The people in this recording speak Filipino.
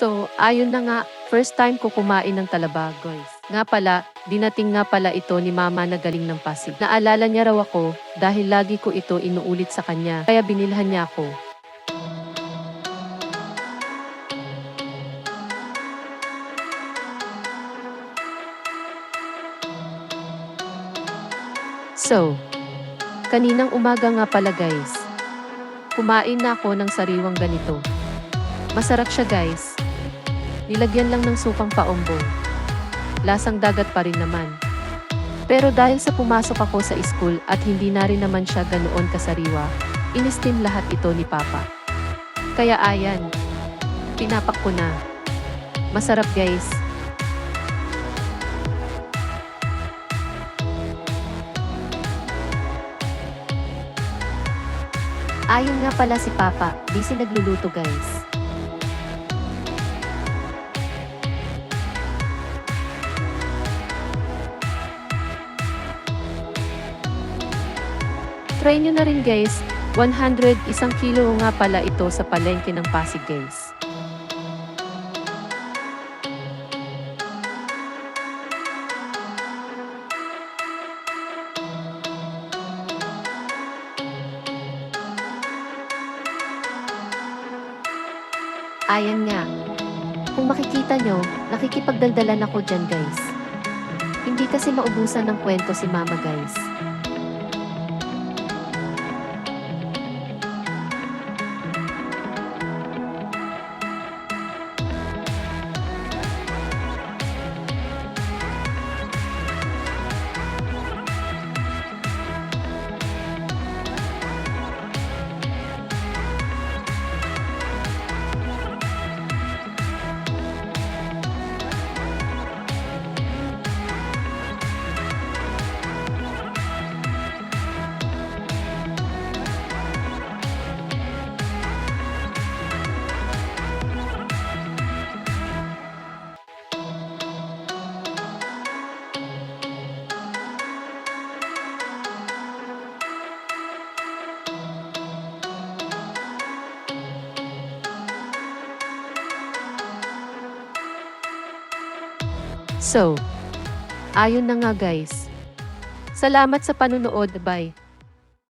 So, ayun na nga, first time ko kumain ng talaba, guys. Nga pala, dinating nga pala ito ni mama na galing ng Pasig. Naalala niya raw ako dahil lagi ko ito inuulit sa kanya, kaya binilhan niya ako. So, kaninang umaga nga pala guys, kumain na ako ng sariwang ganito. Masarap siya guys. Nilagyan lang ng sukang paombong. Lasang dagat pa rin naman. Pero dahil sa pumasok ako sa school at hindi na rin naman siya ganoon kasariwa, in-steam lahat ito ni Papa. Kaya ayan, pinapak ko na. Masarap guys. Ayun nga pala si Papa, busy nagluluto guys. Try nyo na rin guys, 101 kilo nga pala ito sa palengke ng Pasig guys. Ayan nga. Kung makikita nyo, nakikipagdaldalan ako dyan guys. Hindi kasi maubusan ng kwento si mama guys. So, ayun na nga guys. Salamat sa panunood, bye.